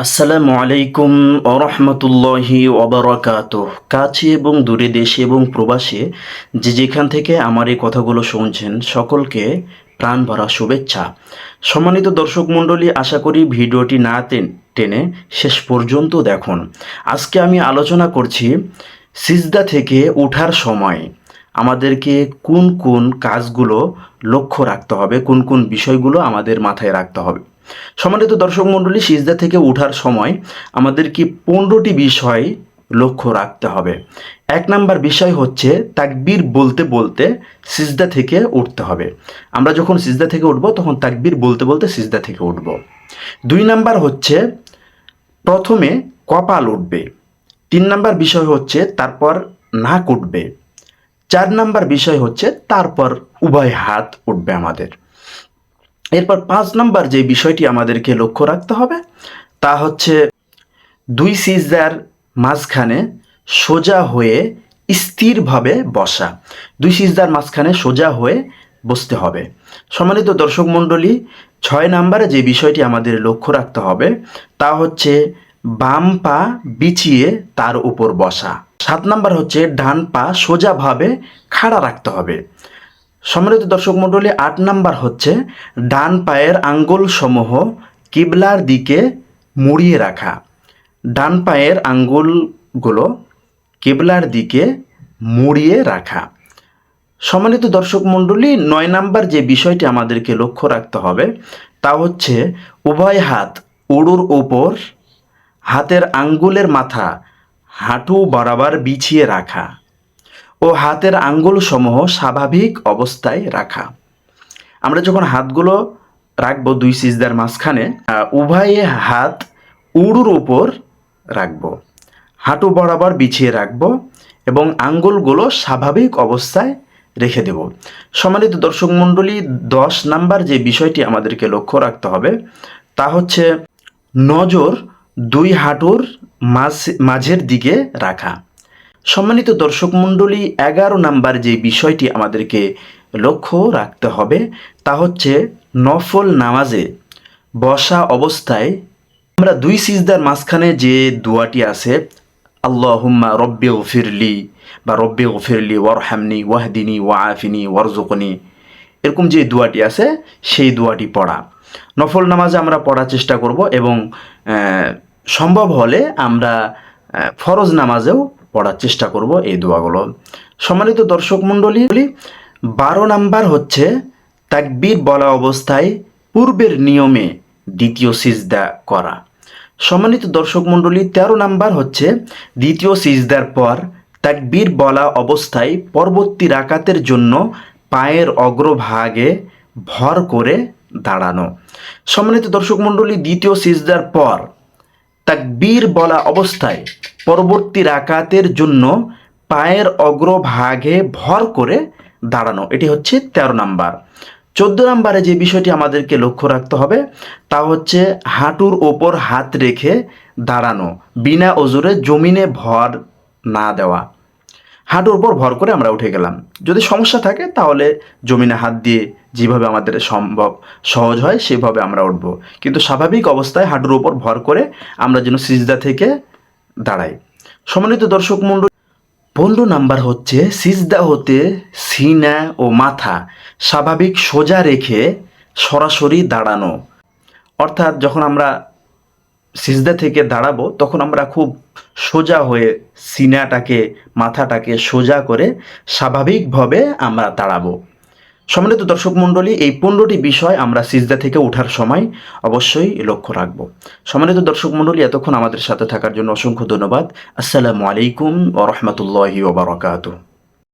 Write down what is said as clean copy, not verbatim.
আসসালামু আলাইকুম ওরহমতুল্লাহি ওবরাকাতুহ। কাছে এবং দূরে, দেশে এবং প্রবাসে যে যেখান থেকে আমার এই কথাগুলো শুনছেন সকলকে প্রাণ ভরা শুভেচ্ছা। সম্মানিত দর্শক মণ্ডলী, আশা করি ভিডিওটি না টেনে শেষ পর্যন্ত দেখুন। আজকে আমি আলোচনা করছি সিজদা থেকে ওঠার সময় আমাদেরকে কোন কোন কাজগুলো লক্ষ্য রাখতে হবে, কোন কোন বিষয়গুলো আমাদের মাথায় রাখতে হবে। সম্মানিত দর্শক মণ্ডলী, সিজদা থেকে ওঠার সময় আমাদেরকে 15টি বিষয় লক্ষ্য রাখতে হবে। 1 নাম্বার বিষয় হচ্ছে তাকবীর বলতে বলতে সিজদা থেকে উঠতে হবে। আমরা যখন সিজদা থেকে উঠব তখন তাকবীর বলতে বলতে সিজদা থেকে উঠব। 2 নাম্বার হচ্ছে প্রথমে কপাল উঠবে। 3 নাম্বার বিষয় হচ্ছে তারপর নাক উঠবে। 4 নাম্বার বিষয় হচ্ছে তারপর উভয় হাত উঠবে আমাদের। এরপর 5 নাম্বার যে বিষয়টি আমাদেরকে লক্ষ্য রাখতে হবে তা হচ্ছে 2 সিজদার মাঝখানে সোজা হয়ে স্থিরভাবে বসা। 2 সিজদার মাঝখানে সোজা হয়ে বসতে হবে। সম্মানিত দর্শক মণ্ডলী, 6 নাম্বারে যে বিষয়টি আমাদের লক্ষ্য রাখতে হবে তা হচ্ছে বাম পা বিছিয়ে তার উপর বসা। 7 নাম্বার হচ্ছে ডান পা সোজাভাবে খাড়া রাখতে হবে। সম্মানিত দর্শক মণ্ডলী, 8 নাম্বার হচ্ছে ডান পায়ের আঙ্গুল সমূহ কিবলার দিকে মুড়িয়ে রাখা। ডান পায়ের আঙ্গুলগুলো কিবলার দিকে মুড়িয়ে রাখা। সম্মানিত দর্শক মণ্ডলী, 9 নাম্বার যে বিষয়টি আমাদেরকে লক্ষ্য রাখতে হবে তা হচ্ছে উভয় হাত উড়ুর উপর, হাতের আঙ্গুলের মাথা হাঁটু বরাবর বিছিয়ে রাখা ও হাতের আঙ্গুল সমূহ স্বাভাবিক অবস্থায় রাখা। আমরা যখন হাতগুলো রাখবো 2 সিজদার মাঝখানে, উভয়ে হাত উড়ুর উপর রাখবো, হাঁটু বরাবর বিছিয়ে রাখবো এবং আঙ্গুলগুলো স্বাভাবিক অবস্থায় রেখে দেব। সম্মানিত দর্শক মণ্ডলী, 10 নাম্বার যে বিষয়টি আমাদেরকে লক্ষ্য রাখতে হবে তা হচ্ছে নজর 2 হাঁটুর মাঝের দিকে রাখা। সম্মানিত দর্শক মণ্ডলী, 11 নাম্বার যে বিষয়টি আমাদেরকে লক্ষ্য রাখতে হবে তা হচ্ছে নফল নামাজে বসা অবস্থায় আমরা 2 সিজদার মাঝখানে যে দোয়াটি আছে, আল্লাহুম্মা রব্বি গফিরলি বা রব্বি গফিরলি ওয়ারহামনি ওয়াহদিনি ওয়াআফিনি ওয়ারজুকনি, এরকম যে দোয়াটি আছে সেই দোয়াটি পড়া। নফল নামাজে আমরা পড়ার চেষ্টা করব এবং সম্ভব হলে আমরা ফরজ নামাজেও পড়ার চেষ্টা করব এই দোয়াগুলো। সম্মানিত দর্শক মণ্ডলী, 12 নাম্বার হচ্ছে তাকবীর বলা অবস্থায় পূর্বের নিয়মে দ্বিতীয় সিজদা করা। সম্মানিত দর্শক মণ্ডলী, 13 নাম্বার হচ্ছে দ্বিতীয় সিজদার পর তাকবীর বলা অবস্থায় পরবর্তী রাকাতের জন্য পায়ের অগ্রভাগে ভর করে দাঁড়ানো। সম্মানিত দর্শক মণ্ডলী, দ্বিতীয় সিজদার পর তাকবীর বলা অবস্থায় পরবর্তী রাকাতের জন্য পায়ের অগ্রভাগে ভর করে দাঁড়ানো, এটি হচ্ছে 13 নাম্বার। 14 নাম্বারে যে বিষয়টি আমাদেরকে লক্ষ্য রাখতে হবে তা হচ্ছে হাঁটুর ওপর হাত রেখে দাঁড়ানো, বিনা ওজরে জমিনে ভর না দেওয়া। হাঁটুর উপর ভর করে আমরা উঠে গেলাম। যদি সমস্যা থাকে তাহলে জমিনে হাত দিয়ে যেভাবে আমাদের সম্ভব সহজ হয় সেভাবে আমরা উঠব, কিন্তু স্বাভাবিক অবস্থায় হাঁটুর উপর ভর করে আমরা যেন সিজদা থেকে দাঁড়াই। সম্মানিত দর্শক মণ্ডলী, 15 নাম্বার হচ্ছে সিজদা হতে সিনা ও মাথা স্বাভাবিক সোজা রেখে সরাসরি দাঁড়ানো। অর্থাৎ যখন আমরা সিজদা থেকে দাঁড়াবো তখন আমরা খুব সোজা হয়ে সিনাটাকে, মাথাটাকে সোজা করে স্বাভাবিকভাবে আমরা দাঁড়াবো। সম্মানিত দর্শক মণ্ডলী, এই 15টি বিষয় আমরা সিজদা থেকে ওঠার সময় অবশ্যই লক্ষ্য রাখবো। সম্মানিত দর্শক মণ্ডলী, এতক্ষণ আমাদের সাথে থাকার জন্য অসংখ্য ধন্যবাদ। আসসালামু আলাইকুম ওয়া রাহমাতুল্লাহি ওয়া বারাকাতুহু।